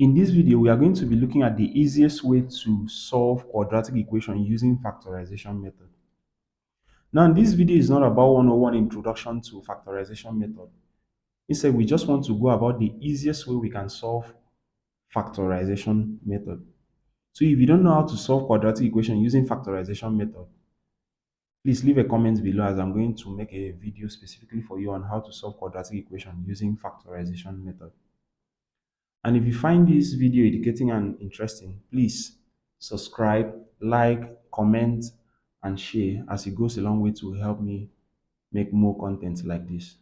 In this video, we are going to be looking at the easiest way to solve quadratic equation using factorization method. Now, this video is not about 101 introduction to factorization method. Instead, we just want to go about the easiest way we can solve factorization method. So if you don't know how to solve quadratic equation using factorization method, please leave a comment below as I'm going to make a video specifically for you on how to solve quadratic equation using factorization method. And if you find this video educating and interesting, please subscribe, like, comment, and share as it goes a long way to help me make more content like this.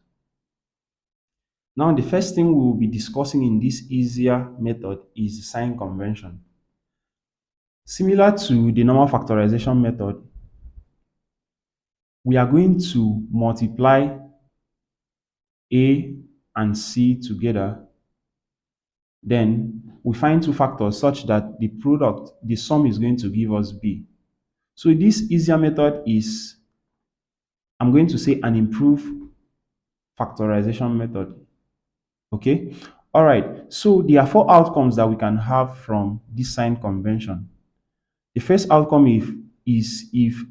Now, the first thing we will be discussing in this easier method is sign convention. Similar to the normal factorization method, we are going to multiply A and C together. Then we find two factors such that the sum is going to give us B. So this easier method is, I'm going to say, an improved factorization method. Okay. All right. So there are four outcomes that we can have from this sign convention. The first outcome is if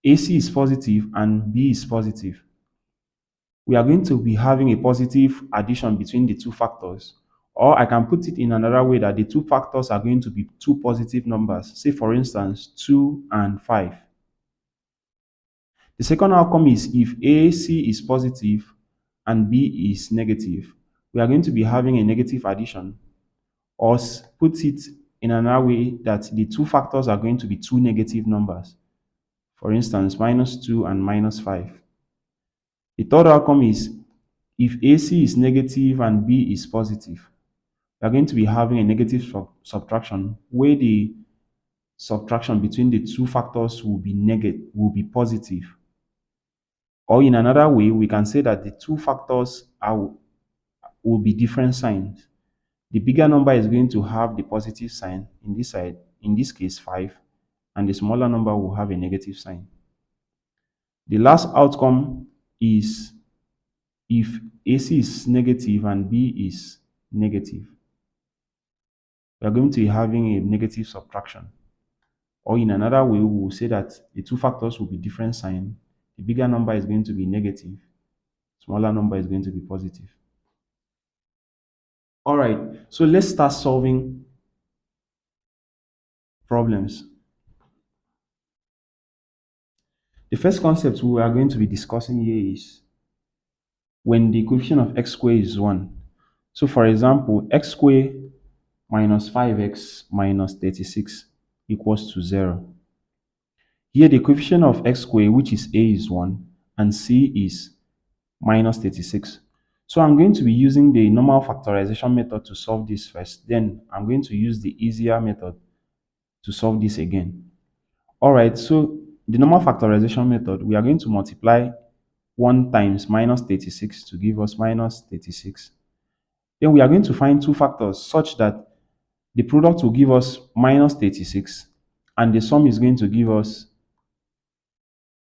AC is positive and B is positive, we are going to be having a positive addition between the two factors. Or I can put it in another way that the two factors are going to be two positive numbers. Say, for instance, 2 and 5. The second outcome is if AC is positive and B is negative, we are going to be having a negative addition. Or put it in another way that the two factors are going to be two negative numbers. For instance, -2 and -5. The third outcome is if AC is negative and B is positive, we are going to be having a negative subtraction where the subtraction between the two factors will be positive. Or in another way, we can say that the two factors will be different signs. The bigger number is going to have the positive sign in this side, in this case 5, and the smaller number will have a negative sign. The last outcome is if AC is negative and B is negative, we are going to be having a negative subtraction. Or in another way, we will say that the two factors will be different sign. The bigger number is going to be negative, smaller number is going to be positive. All right, so let's start solving problems. The first concept we are going to be discussing here is when the coefficient of x squared is 1. So for example, x squared minus 5x minus 36 equals to 0. Here the coefficient of x squared, which is a, is 1 and c is minus 36. So I'm going to be using the normal factorization method to solve this first. Then I'm going to use the easier method to solve this again. All right, so the normal factorization method, we are going to multiply 1 times minus 36 to give us minus 36. Then we are going to find two factors such that the product will give us minus 36 and the sum is going to give us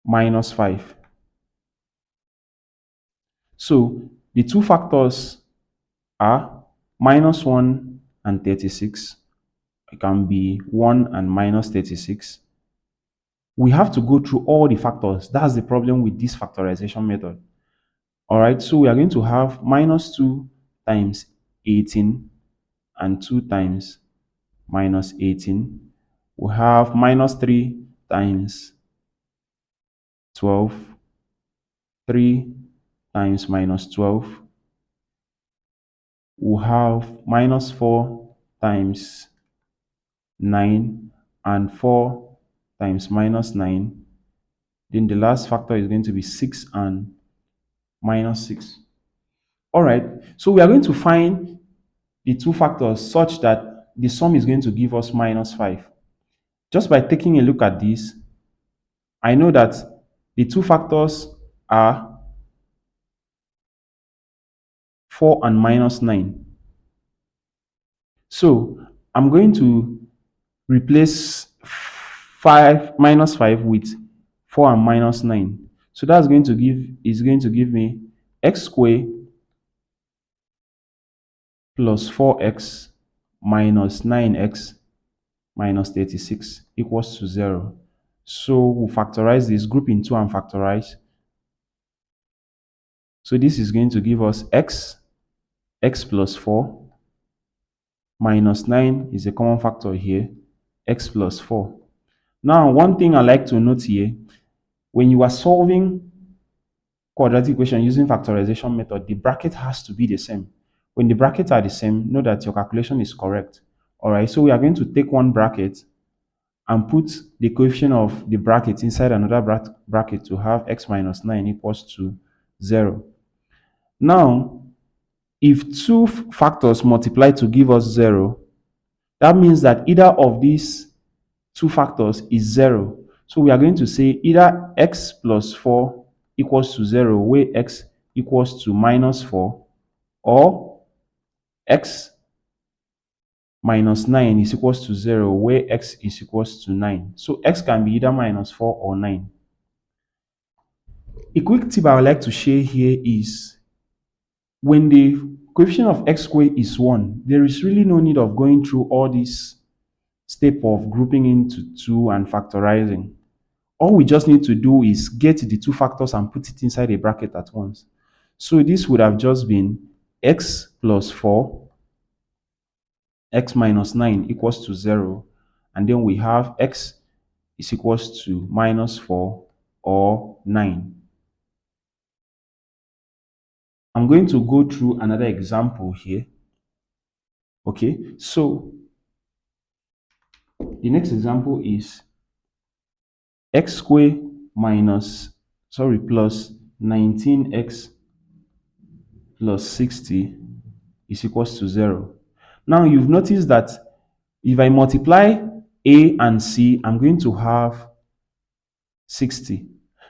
minus 5. So the two factors are minus 1 and 36. It can be 1 and minus 36. We have to go through all the factors. That's the problem with this factorization method. All right, so we are going to have minus 2 times 18 and 2 times minus 18. We have minus 3 times 12, 3 times minus 12. We have minus 4 times 9 and 4 times minus 9. Then the last factor is going to be 6 and minus 6. All right, so we are going to find the two factors such that the sum is going to give us minus 5. Just by taking a look at this, I know that the two factors are 4 and minus 9. So I'm going to replace 5 minus 5 with 4 and minus 9. So that's going to give me x squared plus 4x minus 9x minus 36 equals to 0. So we'll factorize this, group in 2 and factorize. So this is going to give us x plus 4 minus 9 is a common factor here, x plus 4. Now, one thing I like to note here, when you are solving quadratic equation using factorization method, the bracket has to be the same. When the brackets are the same, know that your calculation is correct. All right, so we are going to take one bracket and put the coefficient of the bracket inside another bracket to have x minus 9 equals to 0. Now, if two factors multiply to give us 0, that means that either of these two factors is 0. So we are going to say either x plus 4 equals to 0, where x equals to minus 4, or x minus 9 is equals to 0, where x is equals to 9. So x can be either minus 4 or 9. A quick tip I would like to share here is when the coefficient of x squared is 1, there is really no need of going through all this step of grouping into 2 and factorizing. All we just need to do is get the two factors and put it inside a bracket at once. So this would have just been x plus 4, x minus 9 equals to 0. And then we have x is equals to minus 4 or 9. I'm going to go through another example here. Okay, so the next example is x squared plus 19x plus 60 is equals to 0. Now you've noticed that if I multiply a and c, I'm going to have 60.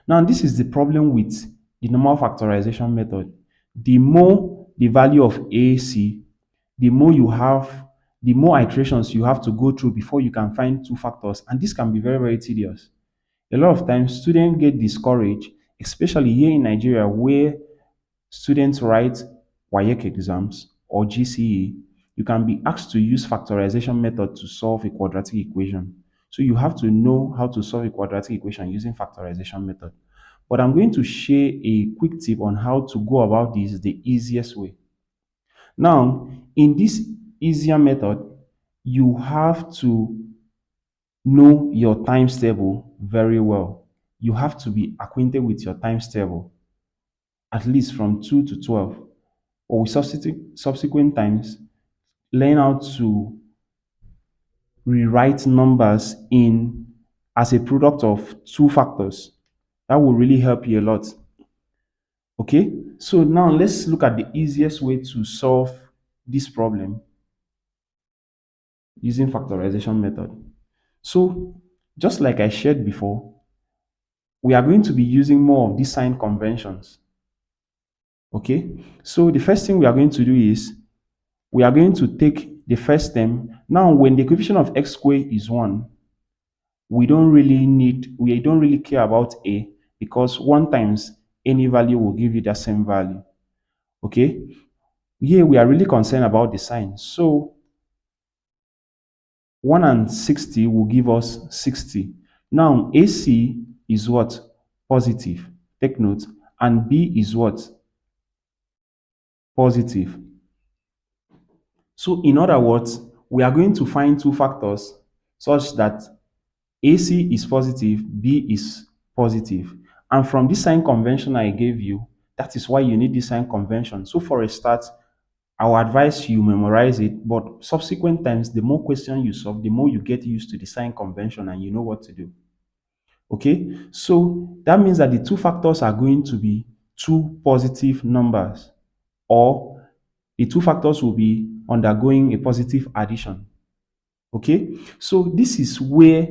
Now this is the problem with the normal factorization method. The more the value of ac, the more you have, the more iterations you have to go through before you can find two factors, and this can be very, very tedious. A lot of times students get discouraged, especially here in Nigeria where students write WAEC exams or GCE. You can be asked to use factorization method to solve a quadratic equation. So you have to know how to solve a quadratic equation using factorization method. But I'm going to share a quick tip on how to go about this the easiest way. Now, in this easier method, you have to know your times table very well. You have to be acquainted with your times table, at least from 2 to 12. Or with subsequent times, learn how to rewrite numbers in as a product of two factors. That will really help you a lot. Okay, so now let's look at the easiest way to solve this problem using factorization method. So just like I shared before, we are going to be using more of these sign conventions. Okay, so the first thing we are going to do is we are going to take the first term. Now, when the coefficient of x squared is 1, we don't really care about a, because 1 times any value will give you the same value. Okay, here we are really concerned about the sign. So 1 and 60 will give us 60. Now, AC is what? Positive. Take note. And B is what? Positive. So in other words, we are going to find two factors such that AC is positive, B is positive. And from this sign convention I gave you, that is why you need this sign convention. So for a start, I will advise you memorize it, but subsequent times, the more questions you solve, the more you get used to the sign convention and you know what to do. Okay, so that means that the two factors are going to be two positive numbers, or the two factors will be undergoing a positive addition. Okay, so this is where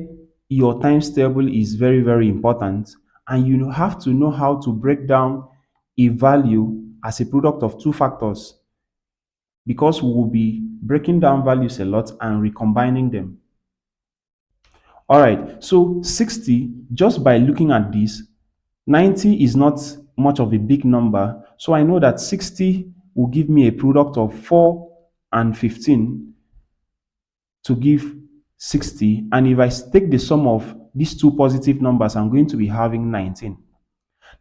your times table is very, very important, and you have to know how to break down a value as a product of two factors, because we will be breaking down values a lot and recombining them. All right, so 60, just by looking at this, 90 is not much of a big number. So I know that 60 will give me a product of 4 and 15. to give 60. And if I take the sum of these two positive numbers, I'm going to be having 19.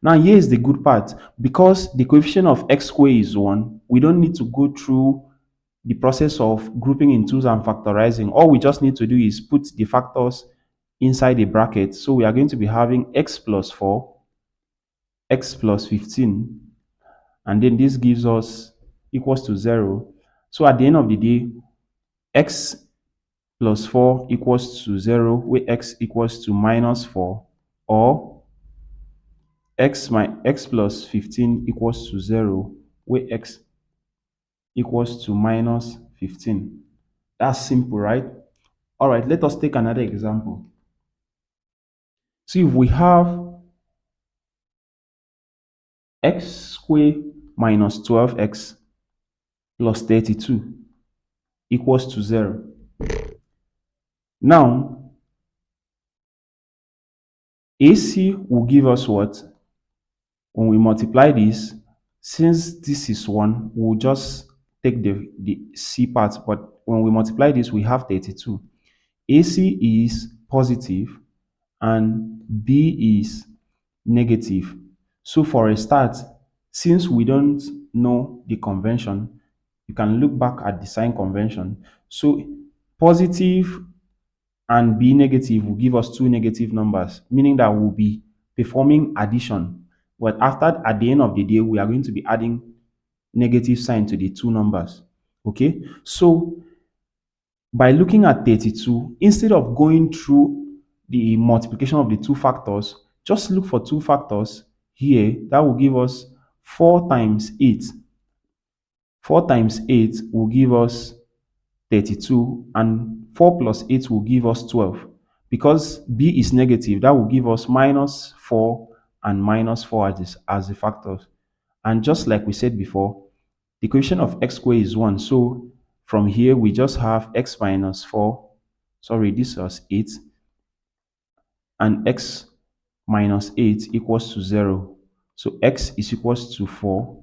Now, here is the good part. Because the coefficient of x squared is 1, we don't need to go through the process of grouping in twos and factorizing. All we just need to do is put the factors inside a bracket. So we are going to be having x plus 4, x plus 15, and then this gives us equals to 0. So at the end of the day, x plus 4 equals to 0, where x equals to minus 4, or x plus 15 equals to 0, where x equals to minus 15. That's simple, right? All right, let us take another example. So if we have x squared minus 12x plus 32 equals to 0. Now, AC will give us what? When we multiply this, since this is 1, we'll just take the C part, but when we multiply this, we have 32. AC is positive and B is negative. So for a start, since we don't know the convention, you can look back at the sign convention. So positive and B negative will give us two negative numbers, meaning that we'll be performing addition. But after, at the end of the day, we are going to be adding negative sign to the two numbers. Okay, so by looking at 32, instead of going through the multiplication of the two factors, just look for two factors here. That will give us 4 times 8. 4 times 8 will give us 32, and 4 plus 8 will give us 12. Because b is negative, that will give us minus 4 and minus 4 as the factors. And just like we said before, the equation of x squared is 1. So from here, we just have x minus 4. Sorry, this was 8. And x minus 8 equals to 0. So x is equals to 4,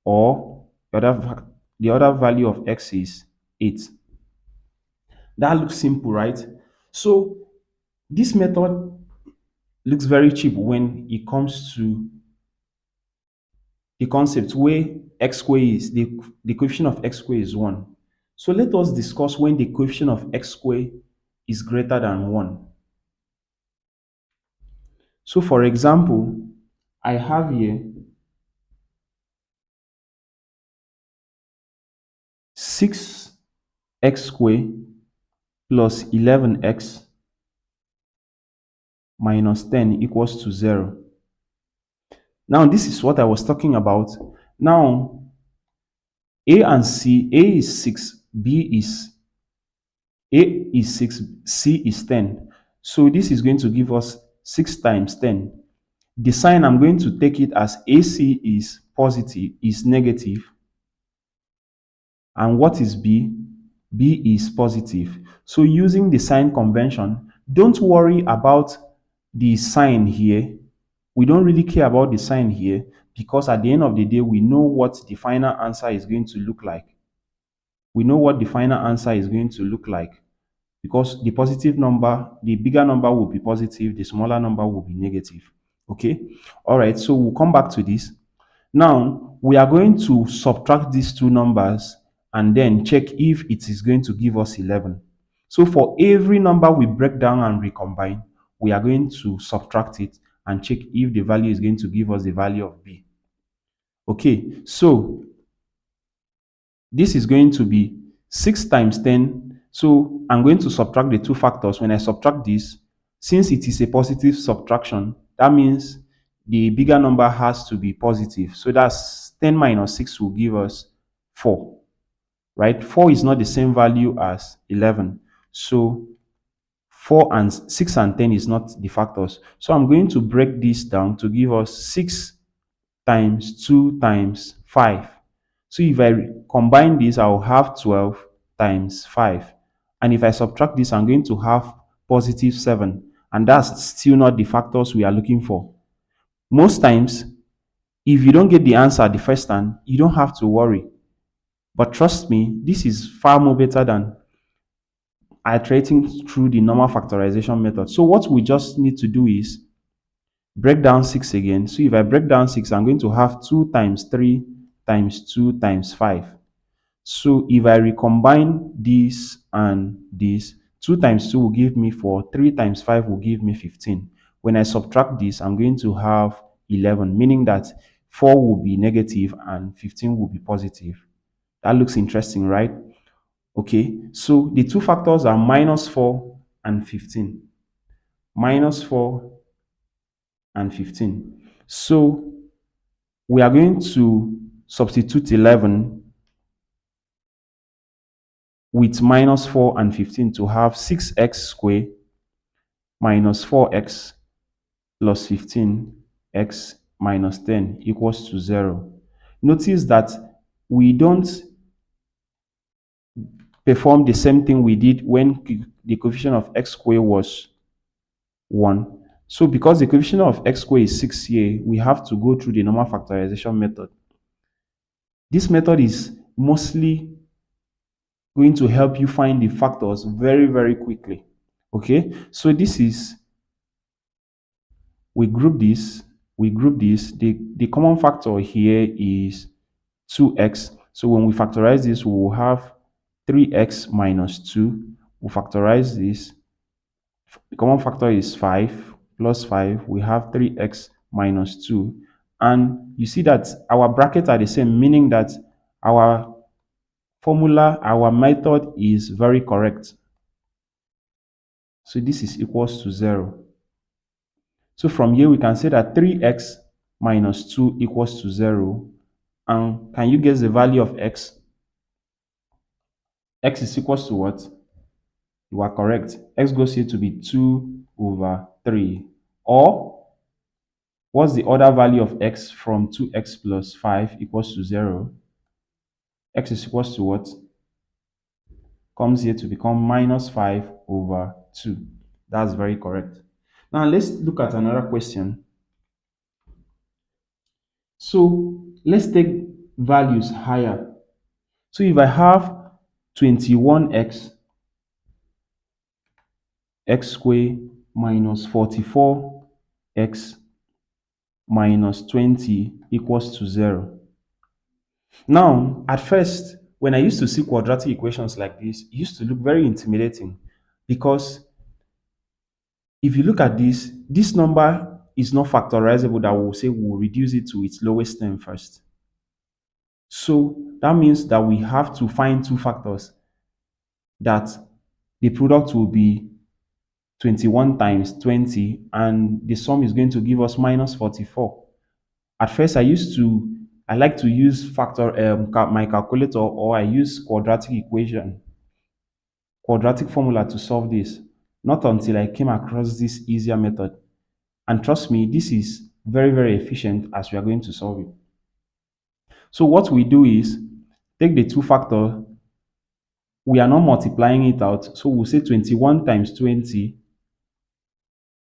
or the other value of x is 8. That looks simple, right? So this method looks very cheap when it comes to the concept where x squared is the coefficient of x squared is 1. So let us discuss when the coefficient of x squared is greater than 1. So for example, I have here 6x squared plus 11x minus 10 equals to 0. Now this is what I was talking about. Now A and C, A is 6, A is 6, C is 10. So this is going to give us 6 times 10. The sign, I'm going to take it as AC is positive, is negative. And what is B? B is positive. So using the sign convention, don't worry about the sign here. We don't really care about the sign here, because at the end of the day, we know what the final answer is going to look like. We know what the final answer is going to look like, because the positive number, the bigger number will be positive, the smaller number will be negative. Okay. All right. So we'll come back to this. Now we are going to subtract these two numbers and then check if it is going to give us 11. So for every number we break down and recombine, we are going to subtract it and check if the value is going to give us the value of B. Okay. So this is going to be 6 times 10. So I'm going to subtract the two factors. When I subtract this, since it is a positive subtraction, that means the bigger number has to be positive. So that's 10 minus 6 will give us 4, right? 4 is not the same value as 11. So 4 and 6 and 10 is not the factors. So I'm going to break this down to give us 6 times 2 times 5. So if I combine this, I will have 12 times 5. And if I subtract this, I'm going to have positive 7. And that's still not the factors we are looking for. Most times, if you don't get the answer the first time, you don't have to worry. But trust me, this is far more better than iterating through the normal factorization method. So what we just need to do is break down 6 again. So if I break down 6, I'm going to have 2 times 3 times 2 times 5. So if I recombine this and this, 2 times 2 will give me 4, 3 times 5 will give me 15. When I subtract this, I'm going to have 11, meaning that 4 will be negative and 15 will be positive. That looks interesting, right? Okay, so the two factors are minus 4 and 15. Minus 4 and 15. So we are going to substitute 11 with minus 4 and 15 to have 6x squared minus 4x plus 15x minus 10 equals to 0. Notice that we don't perform the same thing we did when the coefficient of x squared was 1. So because the coefficient of x squared is 6 here, we have to go through the normal factorization method. This method is mostly going to help you find the factors very, very quickly. Okay, so this is, we group this, the common factor here is 2x. So when we factorize this, we will have 3x minus 2. We factorize this, the common factor is 5 plus 5. We have 3x minus 2. And you see that our brackets are the same, meaning that our formula, our method is very correct. So this is equals to 0. So from here, we can say that 3x minus 2 equals to 0. And can you guess the value of x? X is equals to what? You are correct. X goes here to be 2 over 3. Or, what's the other value of x from 2x plus 5 equals to 0? X is equals to what? Comes here to become minus 5 over 2. That's very correct. Now, let's look at another question. So, let's take values higher. So, if I have 21x x squared minus 44x minus 20 equals to 0. Now, at first, when I used to see quadratic equations like this, it used to look very intimidating because if you look at this number is not factorizable that we'll say we'll reduce it to its lowest term first. So that means that we have to find two factors that the product will be 21 times 20 and the sum is going to give us minus 44. At first, I like to use my calculator, or I use quadratic formula to solve this. Not until I came across this easier method. And trust me, this is very, very efficient as we are going to solve it. So what we do is take the two factor, we are not multiplying it out. So we'll say 21 times 20.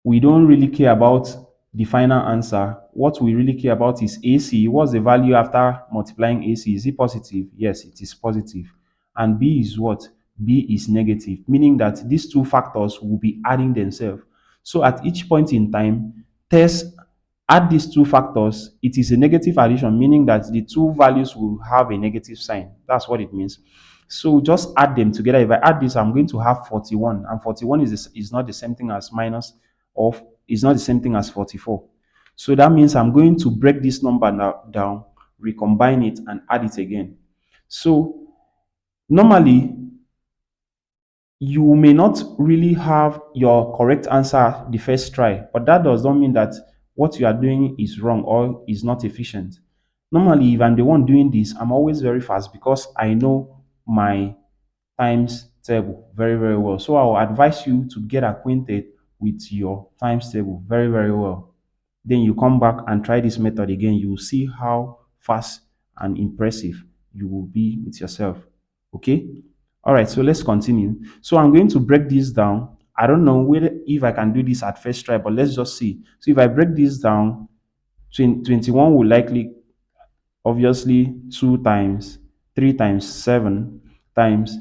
We don't really care about the final answer. What we really care about is AC. What's the value after multiplying AC? Is it positive? Yes, it is positive. And B is what? B is negative, meaning that these two factors will be adding themselves. So at each point in time, test add these two factors. It is a negative addition, meaning that the two values will have a negative sign. That's what it means. So just add them together. If I add this, I'm going to have 41, and 41 is not the same thing as minus of is not the same thing as 44. So that means I'm going to break this number now down, recombine it, and add it again. So normally, you may not really have your correct answer the first try, but that does not mean that what you are doing is wrong or is not efficient. Normally, if I'm the one doing this, I'm always very fast because I know my times table very, very well. So I will advise you to get acquainted with your times table very, very well. Then you come back and try this method again. You will see how fast and impressive you will be with yourself. Okay? All right, so let's continue. So I'm going to break this down. I don't know whether if I can do this at first try, but let's just see. So if I break this down, 21 will likely, obviously, 2 times 3 times 7 times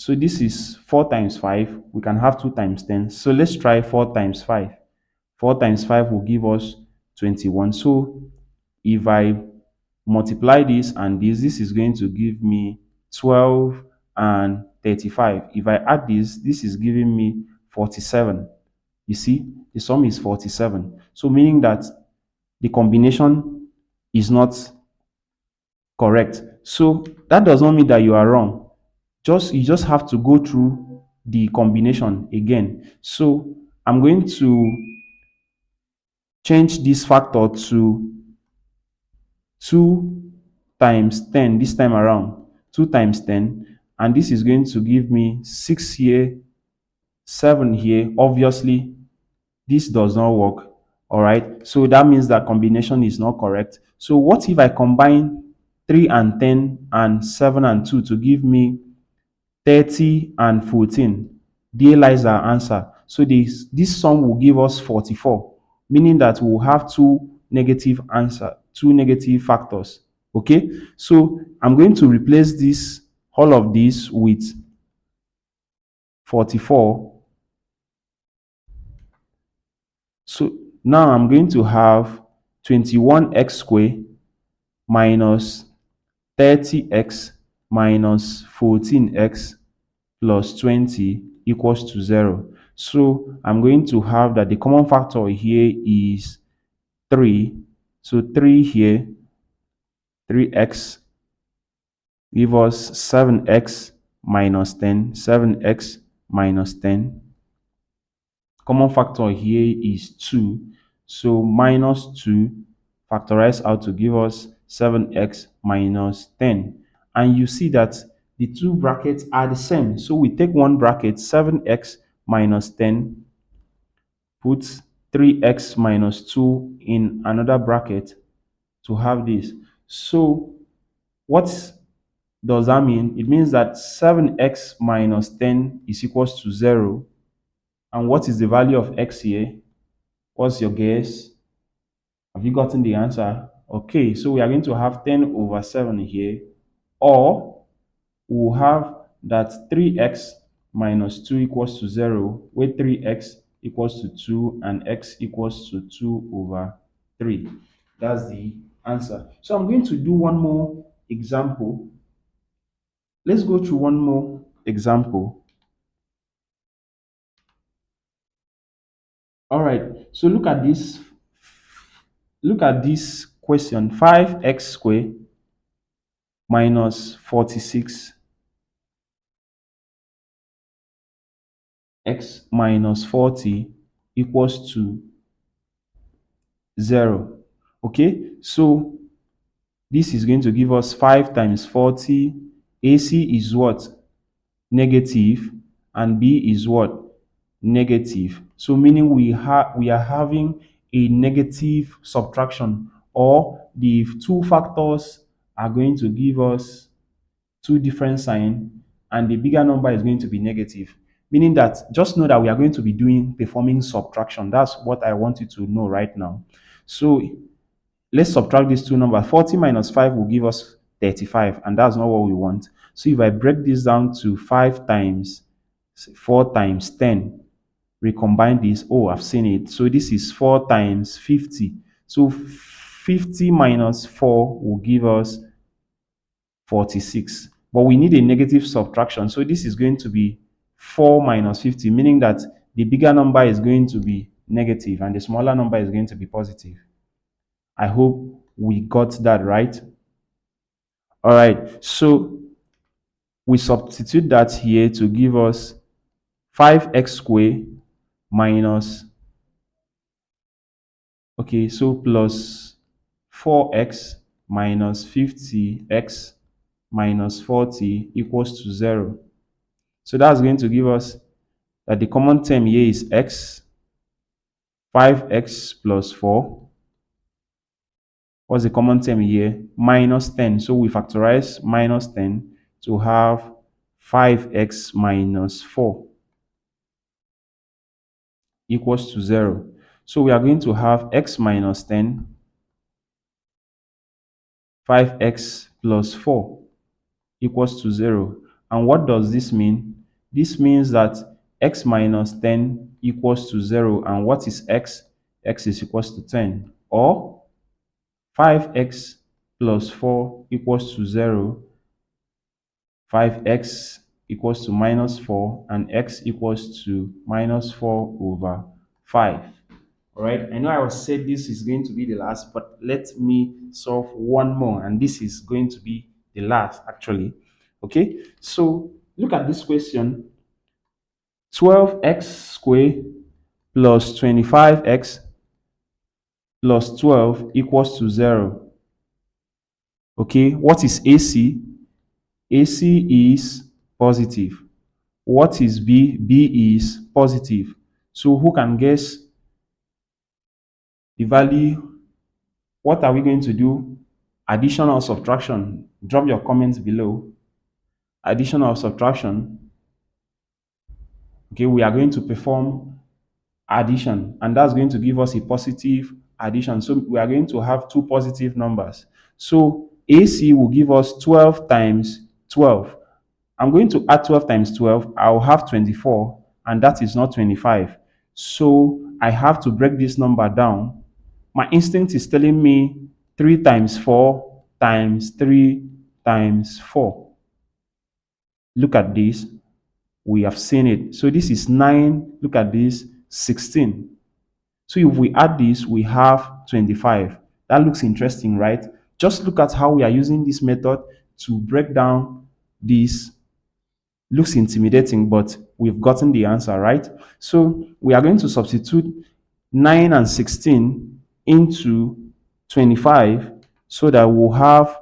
So this is 4 times 5. We can have 2 times 10. So let's try 4 times 5. 4 times 5 will give us 21. So if I multiply this and this is going to give me 12 and 35. If I add this is giving me 47. You see, the sum is 47. So meaning that the combination is not correct. So that does not mean that you are wrong. You just have to go through the combination again. So I'm going to change this factor to 2 times 10 this time around. 2 times 10, and this is going to give me 6 here, 7 here. Obviously this does not work. All right, so that means that combination is not correct. So what if I combine 3 and 10 and 7 and 2 to give me 30 and 14? There lies our answer. So this sum will give us 44, meaning that we'll have two negative factors. Okay, so I'm going to replace all of this with 44. So now I'm going to have 21x squared minus 30x minus 14x plus 20 equals to 0. So I'm going to have that the common factor here is 3. So 3 here, 3x give us 7x minus 10, 7x minus 10. Common factor here is 2. So minus 2 factorize out to give us 7x minus 10. And you see that the two brackets are the same. So we take one bracket, 7x minus 10, put 3x minus 2 in another bracket to have this. So what does that mean? It means that 7x minus 10 is equals to 0. And what is the value of x here? What's your guess? Have you gotten the answer? Okay, so we are going to have 10 over 7 here, or we'll have that 3x minus 2 equals to 0, where 3x equals to 2 and x equals to 2 over 3. That's the answer. So I'm going to do one more example. Let's go through one more example. All right, so look at this. Look at this question. 5x squared minus 46x minus 40 equals to 0. Okay, so this is going to give us 5 times 40. AC is what? Negative, and B is what? Negative. So meaning we are having a negative subtraction, or the two factors are going to give us two different signs, and the bigger number is going to be negative. Meaning that just know that we are going to be performing subtraction. That's what I want you to know right now. So let's subtract these two numbers. 40 minus 5 will give us 35, and that's not what we want. So if I break this down to 5 times 4 times 10, recombine this. Oh, I've seen it. So this is 4 times 50. So 50 minus 4 will give us 46. But we need a negative subtraction. So this is going to be 4 minus 50, meaning that the bigger number is going to be negative and the smaller number is going to be positive. I hope we got that right. All right. So we substitute that here to give us 5x squared minus, okay, so plus 4x minus 50x minus 40 equals to 0. So that's going to give us that the common term here is x, 5x plus 4. What's the common term here? Minus 10. So we factorize minus 10 to have 5x minus 4 equals to 0. So we are going to have x minus 10, 5x plus 4 equals to 0. And what does this mean? This means that x minus 10 equals to 0. And what is x? X is equals to 10. Or 5x plus 4 equals to 0. 5x equals to minus 4, and x equals to minus 4 over 5. All right, I know I was said this is going to be the last, but let me solve one more, and this is going to be the last actually. Okay, so look at this question: 12x squared plus 25x plus 12 equals to 0. Okay, what is AC? AC is positive. What is B? B is positive. So who can guess the value? What are we going to do? Addition or subtraction? Drop your comments below. Addition or subtraction? Okay, we are going to perform addition, and that's going to give us a positive addition. So we are going to have two positive numbers. So AC will give us 12 times 12. I'm going to add 12 times 12. I'll have 24, and that is not 25. So I have to break this number down. My instinct is telling me 3 times 4 times 3 times 4. Look at this. We have seen it. So this is 9. Look at this, 16. So if we add this, we have 25. That looks interesting, right? Just look at how we are using this method to break down this. Looks intimidating, but we've gotten the answer, right? So we are going to substitute 9 and 16 into 25 so that we'll have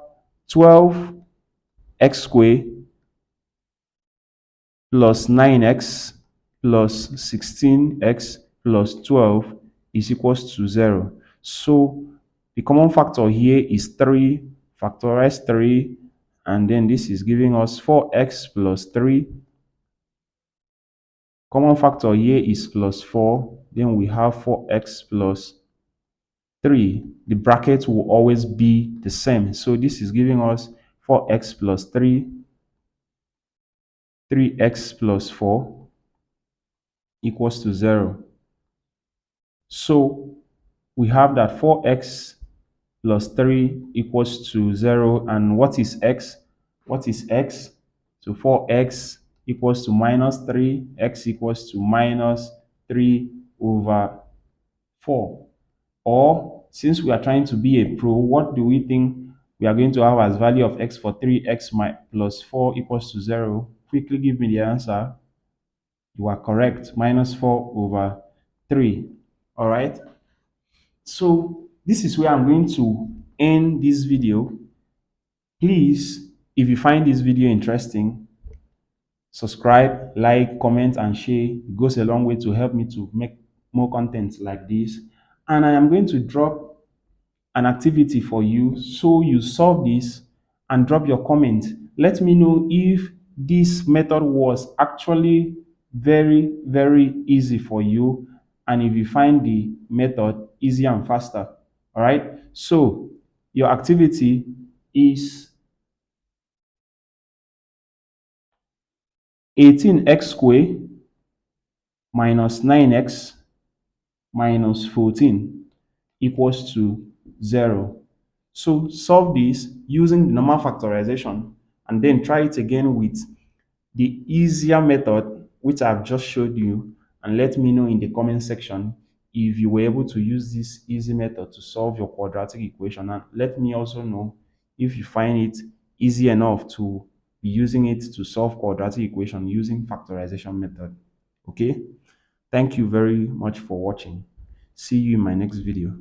12x squared plus 9x plus 16x plus 12 is equals to 0. So the common factor here is 3, factorize 3, and then this is giving us 4x plus 3. Common factor here is plus 4. Then we have 4x plus 3. The bracket will always be the same. So this is giving us 4x plus 3, 3x plus 4 equals to 0. So we have that 4x plus 3 equals to 0. And what is x? What is x? So 4x equals to minus 3, x equals to minus 3 over 4. Or since we are trying to be a pro, what do we think we are going to have as value of x for 3x plus 4 equals to 0? Quickly give me the answer. You are correct, minus 4 over 3. All right. So this is where I'm going to end this video. Please, if you find this video interesting, subscribe, like, comment, and share. It goes a long way to help me to make more content like this. And I am going to drop an activity for you. So you solve this and drop your comment. Let me know if this method was actually very, very easy for you, and if you find the method easier and faster. All right. So your activity is 18x squared minus 9x minus 14 equals to 0. So solve this using the normal factorization, and then try it again with the easier method which I've just showed you, and let me know in the comment section if you were able to use this easy method to solve your quadratic equation, and let me also know if you find it easy enough to be using it to solve quadratic equation using factorization method. Okay, thank you very much for watching. See you in my next video.